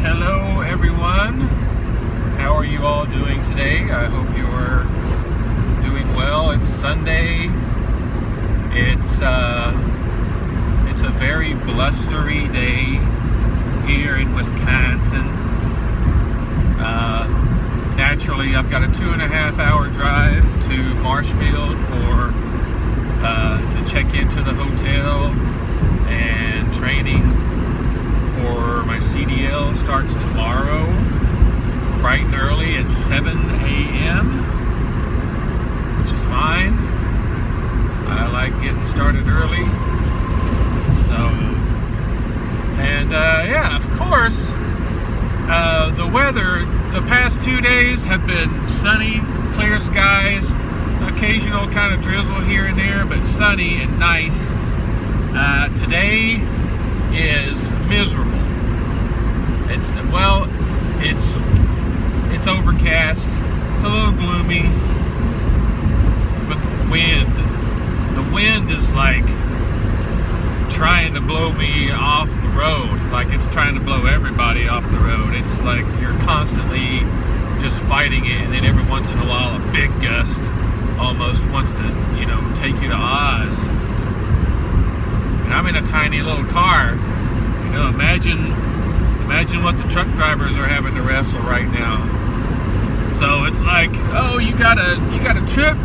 Hello everyone, how are you all doing today? I hope you're doing well. It's Sunday. It's a very blustery day here in Wisconsin. Naturally, I've got a 2.5 hour drive to Marshfield to check into the hotel, and training for my CDL starts tomorrow, bright and early at 7 a.m., which is fine. I like getting started early. So, and yeah, of course, the weather the past 2 days have been sunny, clear skies, occasional kind of drizzle here and there, but sunny and nice. Today is miserable. It's overcast. It's a little gloomy, but the wind is like trying to blow me off the road. Like it's trying to blow everybody off the road. It's like you're constantly just fighting it, and then every once in a while a big gust almost wants to, take you to Oz. And I'm in a tiny little car. Imagine what the truck drivers are having to wrestle right now. So it's like, oh, you got a trip?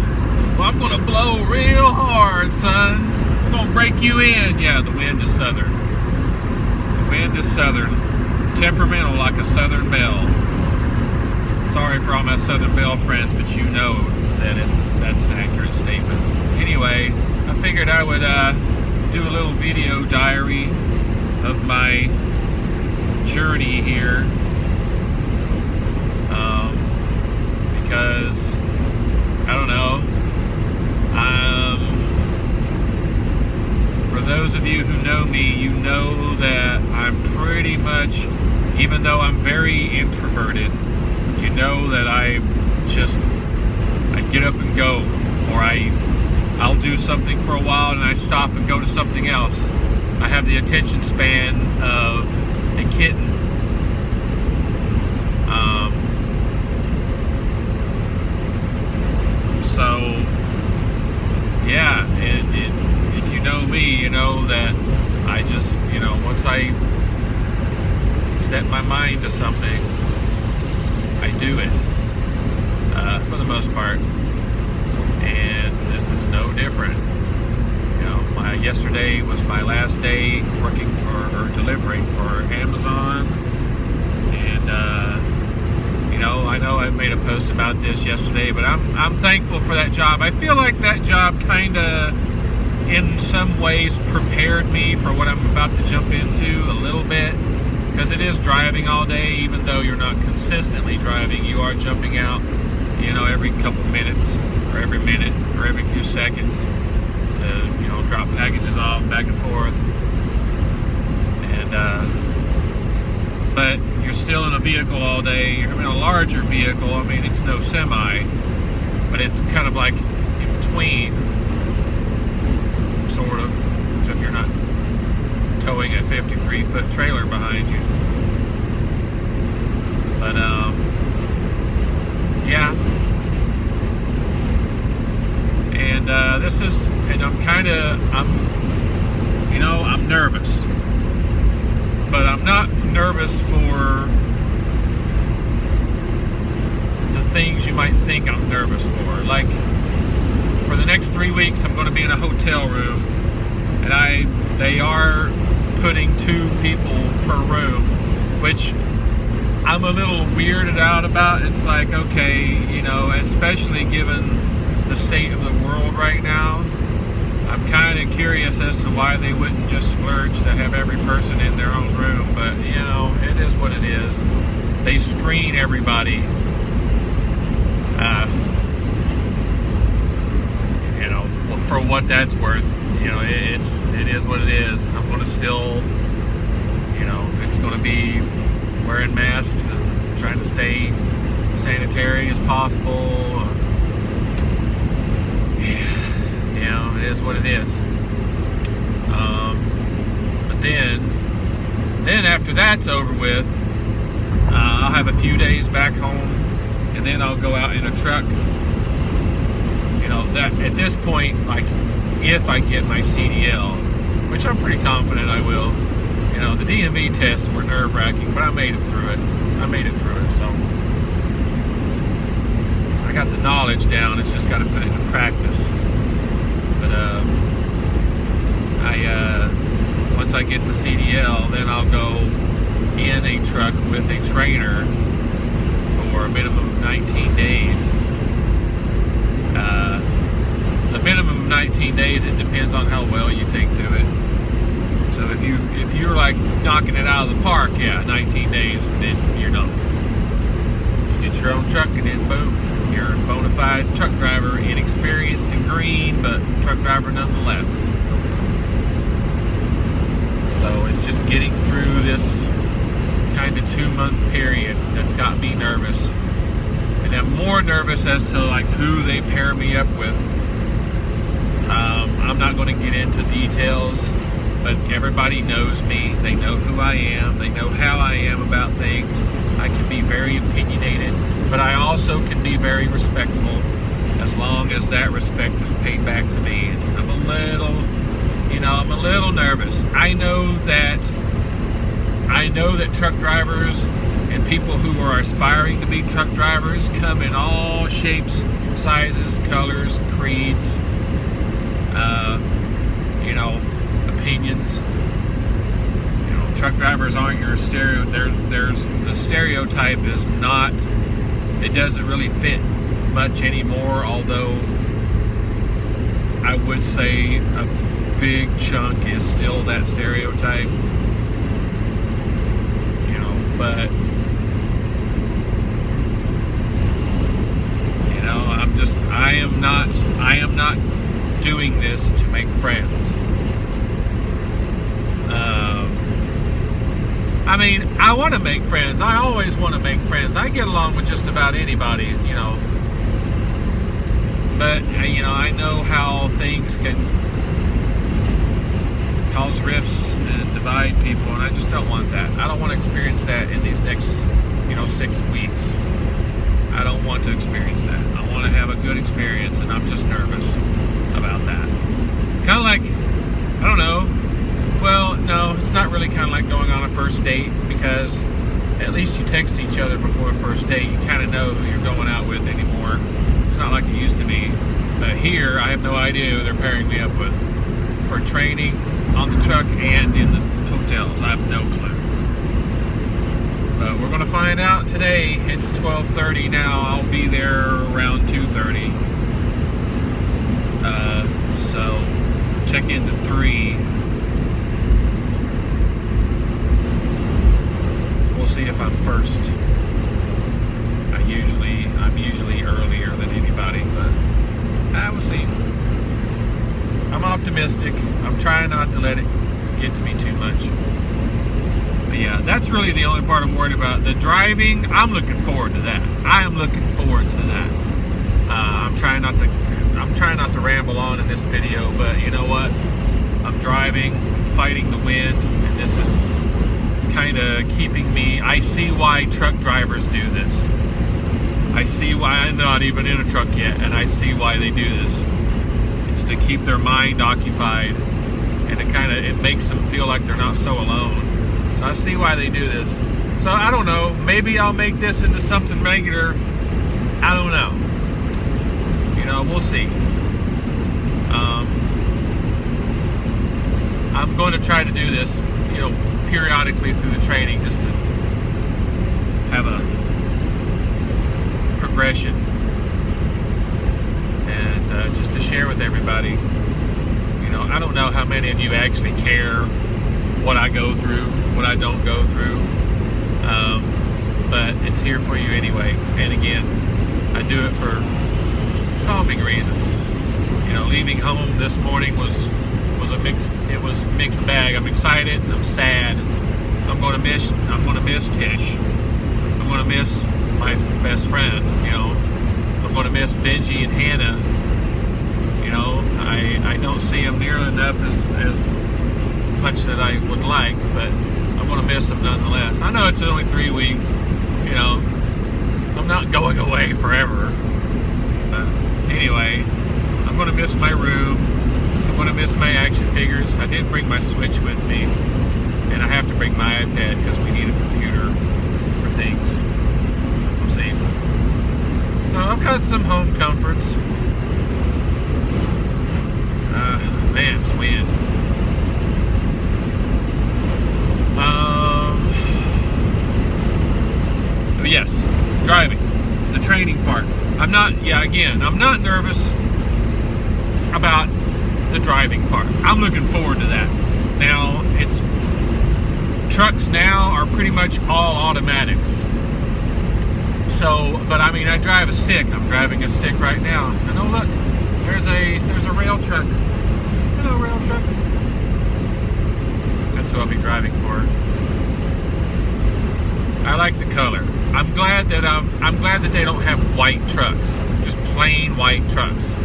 Well, I'm gonna blow real hard, son. I'm gonna break you in. Yeah, the wind is southern. The wind is southern. Temperamental like a Southern Belle. Sorry for all my Southern Belle friends, but you know that that's an accurate statement. Anyway, I figured I would do a little video diary of my journey here, because I don't know. For those of you who know me, you know that I'm pretty much, even though I'm very introverted, you know that I get up and go, or I'll do something for a while and I stop and go to something else. I have the attention span of a kitten. So yeah, if you know me, you know that I just, once I set my mind to something, I do it, for the most part. And this is no different. Yesterday was my last day working delivering for Amazon, and I know I made a post about this yesterday, but I'm thankful for that job. I feel like that job kind of, in some ways, prepared me for what I'm about to jump into a little bit, because it is driving all day. Even though you're not consistently driving, you are jumping out, every couple minutes, or every minute, or every few seconds, to drop packages off back and forth. And but you're still in a vehicle all day. I'm in a larger vehicle. I mean, it's no semi, but it's kind of like in between, sort of, except you're not towing a 53-foot trailer behind you. But yeah. And I'm nervous, but I'm not nervous for the things you might think I'm nervous for. Like, for the next 3 weeks, I'm going to be in a hotel room, and they are putting 2 people per room, which I'm a little weirded out about. It's like, okay, especially given the state of the world right now, I'm kind of curious as to why they wouldn't just splurge to have every person in their own room. But it is what it is. They screen everybody, for what that's worth. It is what it is. I'm going to still, it's going to be wearing masks and trying to stay sanitary as possible. It is what it is. But then after that's over with, I'll have a few days back home, and then I'll go out in a truck. You know, that at this point, like, if I get my CDL, which I'm pretty confident I will. You know, the DMV tests were nerve-wracking, but I made it through it. So I got the knowledge down. It's just got to put it into practice. But once I get the CDL, then I'll go in a truck with a trainer for a minimum of 19 days. The minimum of 19 days, it depends on how well you take to it. So if you're like knocking it out of the park, yeah, 19 days, and then you're done. You get your own truck, and then boom, you're a bona fide truck driver, inexperienced and green, but truck driver nonetheless. So it's just getting through this kind of 2-month period that's got me nervous. And I'm more nervous as to like who they pair me up with. I'm not going to get into details, but everybody knows me. They know who I am. They know how I am about things. I can be very opinionated, but I also can be very respectful as long as that respect is paid back to me. And I'm a little nervous. I know that truck drivers and people who are aspiring to be truck drivers come in all shapes, sizes, colors, creeds, opinions. Truck drivers aren't your stereo. The stereotype is not. It doesn't really fit much anymore. Although I would say a big chunk is still that stereotype. But I am not doing this to make friends. I want to make friends. I always want to make friends. I get along with just about anybody, But, I know how things can cause rifts and divide people, and I just don't want that. I don't want to experience that in these next, 6 weeks. I don't want to experience that. I want to have a good experience, and I'm just nervous about that. It's kind of like, I don't know. Well, no, it's not really kind of like going on a first date, because at least you text each other before a first date. You kind of know who you're going out with anymore. It's not like it used to be. But here, I have no idea who they're pairing me up with for training on the truck and in the hotels. I have no clue. But we're going to find out today. It's 12:30 now. I'll be there around 2:30. So check-in's at 3. We'll see if I'm first. I'm usually earlier than anybody, but we'll see. I'm optimistic. I'm trying not to let it get to me too much. But yeah, that's really the only part I'm worried about. The driving, I'm looking forward to that. I am looking forward to that. I'm trying not to ramble on in this video, but you know what? I'm driving, fighting the wind, and this is kind of keeping me. I see why truck drivers do this. I see why. I'm not even in a truck yet, and I see why they do this. It's to keep their mind occupied, and it makes them feel like they're not so alone. So I see why they do this. So I don't know. Maybe I'll make this into something regular. I don't know. We'll see. I'm going to try to do this, periodically through the training, just to have a progression and just to share with everybody. I don't know how many of you actually care what I go through, what I don't go through, but it's here for you anyway. And again, I do it for calming reasons. Leaving home this morning was a mixed bag. I'm excited and I'm sad. I'm going to miss Tish. I'm going to miss my best friend. I'm going to miss Benji and Hannah. I don't see them nearly enough as much that I would like, but I'm going to miss them nonetheless. I know it's only 3 weeks. You know, I'm not going away forever. But anyway, I'm going to miss my room. I'm going to miss my action figures. I did bring my Switch with me. And I have to bring my iPad because we need a computer for things. We'll see. So I've got some home comforts. Man, it's wind. Yes, driving, the training part. I'm not nervous about the driving part. I'm looking forward to that. Now, trucks now are pretty much all automatics. So, but I mean, I drive a stick. I'm driving a stick right now. And oh look, there's a rail truck. Hello, rail truck. That's who I'll be driving for. I like the color. I'm glad that they don't have white trucks, just plain white trucks.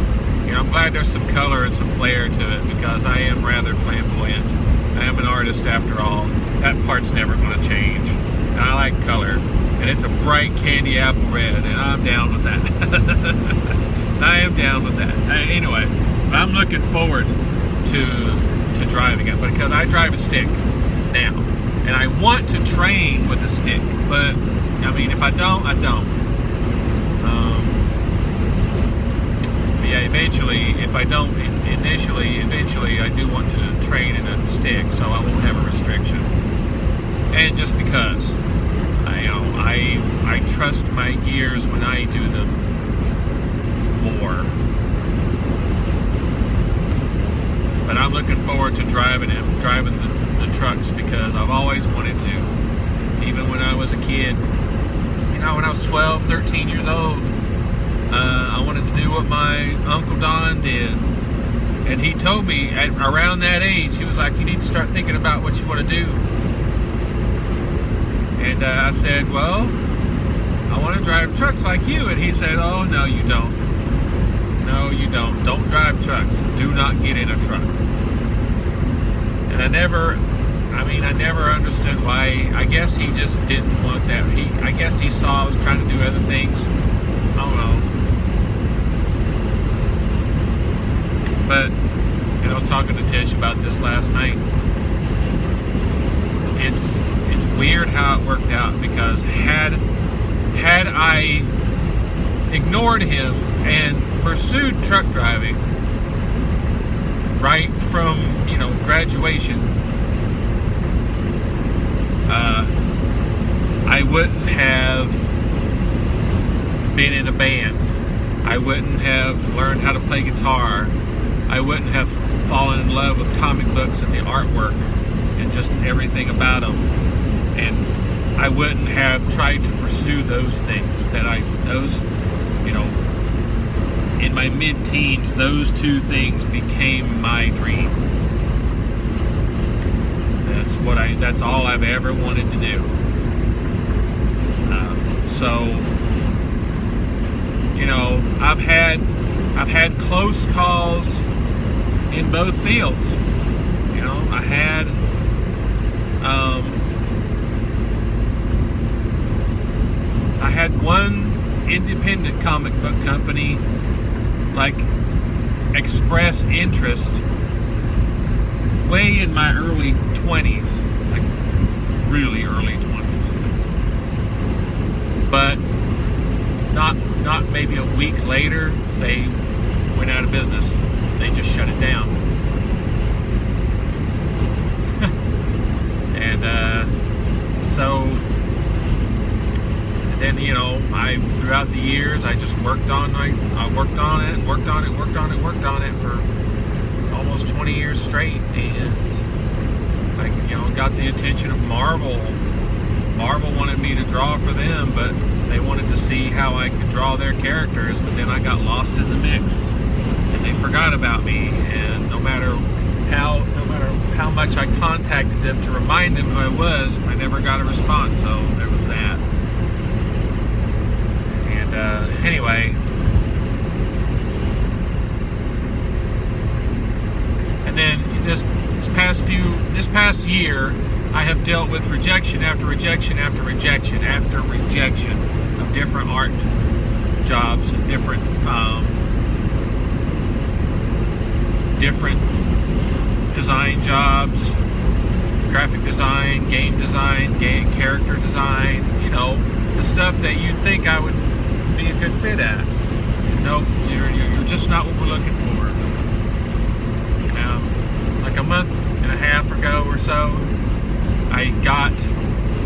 You know, I'm glad there's some color and some flair to it because I am rather flamboyant. I am an artist after all. That part's never going to change. And I like color, and it's a bright candy apple red, and I'm down with that. I am down with that. Anyway, I'm looking forward to driving it because I drive a stick now. And I want to train with a stick, but I mean, if I don't, I don't. But yeah, eventually, if I don't initially, eventually I do want to train in a stick, so I won't have a restriction. And just because, I trust my gears when I do them more. But I'm looking forward to driving the trucks because I've always wanted to. Even when I was a kid, you know, when I was 12, 13 years old, I wanted to do what my Uncle Don did. And he told me around that age, he was like, you need to start thinking about what you want to do. And I said, well, I want to drive trucks like you. And he said, oh, no, you don't. No, you don't. Don't drive trucks. Do not get in a truck. And I never understood why. I guess he just didn't want that. I guess he saw I was trying to do other things. I don't know. But, and I was talking to Tish about this last night. It's weird how it worked out because had I ignored him and pursued truck driving right from, graduation, I wouldn't have been in a band. I wouldn't have learned how to play guitar. I wouldn't have fallen in love with comic books and the artwork and just everything about them. And I wouldn't have tried to pursue those things in my mid-teens, those two things became my dream. That's all I've ever wanted to do. I've had close calls in both fields. I had one independent comic book company express interest way in my early 20s, really early 20s, but not maybe a week later they went out of business. They just shut it down. And so then throughout the years I just worked on it for almost 20 years straight, and I got the attention of Marvel. Marvel wanted me to draw for them, but they wanted to see how I could draw their characters, but then I got lost in the mix and they forgot about me, and no matter how much I contacted them to remind them who I was, I never got a response. So there was that. And anyway, and then this past year, I have dealt with rejection after rejection after rejection after rejection of different art jobs and different design jobs, graphic design, game character design, the stuff that you'd think I would be a good fit at. Nope, you're just not what we're looking for. Like a month and a half ago or so, I got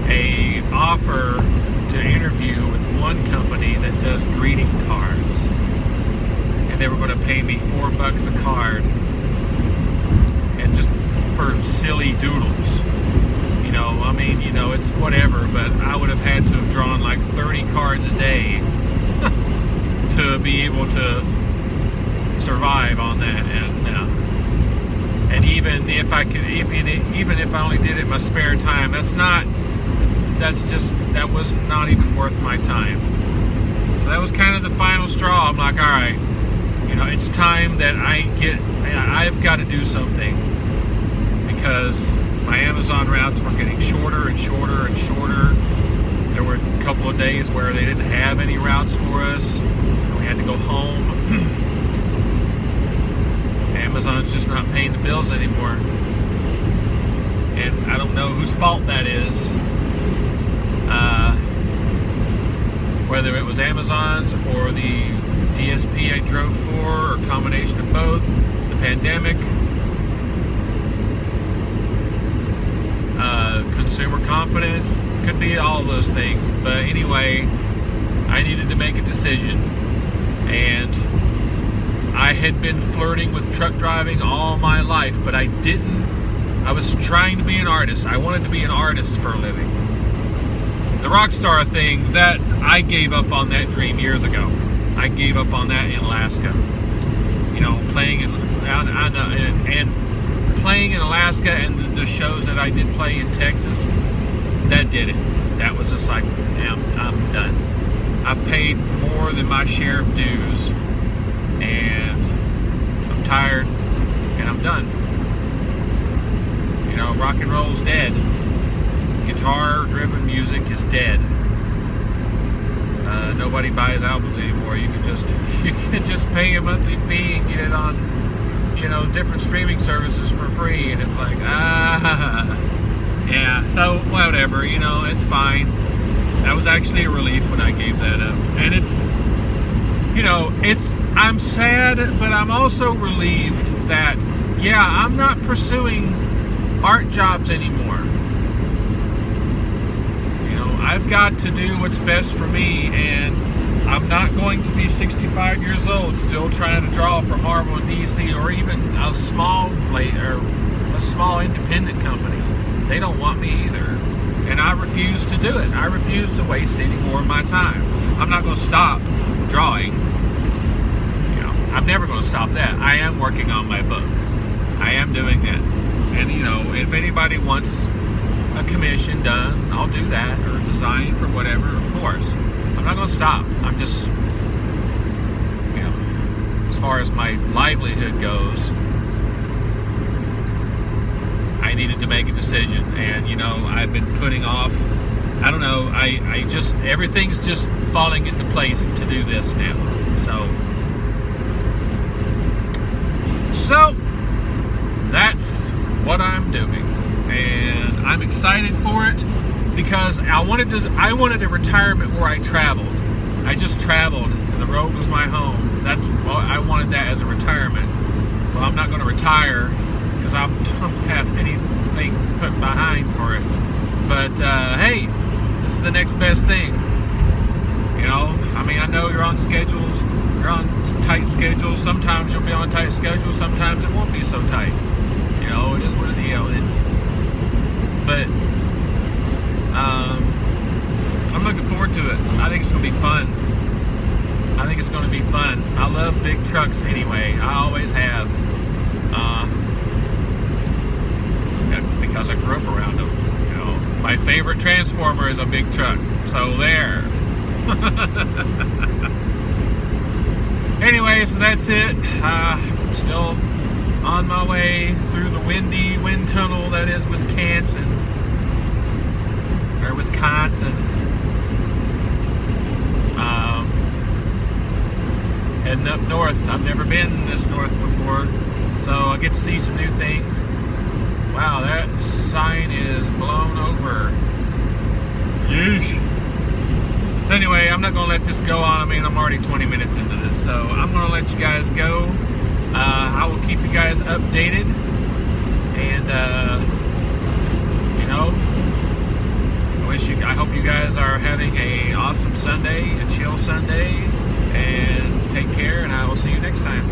a offer to interview with one company that does greeting cards, and they were going to pay me $4 a card, and just for silly doodles. It's whatever, but I would have had to have drawn like 30 cards a day to be able to survive on that, and even if I could, even if I only did it in my spare time, that was not even worth my time. So that was kind of the final straw. I'm like, all right, it's time that I've got to do something, because my Amazon routes were getting shorter and shorter and shorter. There were a couple of days where they didn't have any routes for us. We had to go home. Amazon's just not paying the bills anymore. And I don't know whose fault that is. Whether it was Amazon's or the DSP I drove for, or a combination of both, the pandemic, consumer confidence, could be all those things. But anyway, I needed to make a decision, and I had been flirting with truck driving all my life, but I was trying to be an artist. I wanted to be an artist for a living. The rock star thing, that I gave up on that dream years ago. I gave up on that in Alaska. Playing in Alaska, and the shows that I did play in Texas, that did it. That was just like, I'm done. I've paid more than my share of dues, and I'm tired, and I'm done. Rock and roll's dead. Guitar-driven music is dead. Nobody buys albums anymore. You can just pay a monthly fee and get it on, different streaming services for free, and it's like, yeah. So whatever, it's fine. That was actually a relief when I gave that up, and I'm sad, but I'm also relieved that, I'm not pursuing art jobs anymore. I've got to do what's best for me, and I'm not going to be 65 years old still trying to draw for Marvel and DC, or even a small independent company. They don't want me either, and I refuse to do it. I refuse to waste any more of my time. I'm not going to stop drawing. I'm never going to stop that. I am working on my book. I am doing that, and if anybody wants a commission done, I'll do that, or a design for whatever, of course. I'm not going to stop. I'm just, as far as my livelihood goes, I needed to make a decision, and I've been putting off, I don't know, I just, everything's just falling into place to do this now. So that's what I'm doing, and I'm excited for it, because I wanted a retirement where I traveled. I just traveled, and the road was my home. I wanted that as a retirement. Well, I'm not going to retire, because I don't have anything put behind for it. But hey, this is the next best thing. I know you're on schedules. You're on tight schedules. Sometimes you'll be on a tight schedule. Sometimes it won't be so tight. It is what it is. But I'm looking forward to it. I think it's going to be fun. I love big trucks anyway. I always have. Because I grew up around them. My favorite Transformer is a big truck. So there. Anyway, so that's it. Still on my way through the windy wind tunnel that is Wisconsin. Wisconsin. Heading up north. I've never been this north before, so I get to see some new things. Wow, that sign is blown over. Yeesh. So anyway, I'm not going to let this go on. I mean, I'm already 20 minutes into this, so I'm going to let you guys go. I will keep you guys updated, and you know, I hope you guys are having a awesome Sunday, a chill Sunday, and take care, and I will see you next time.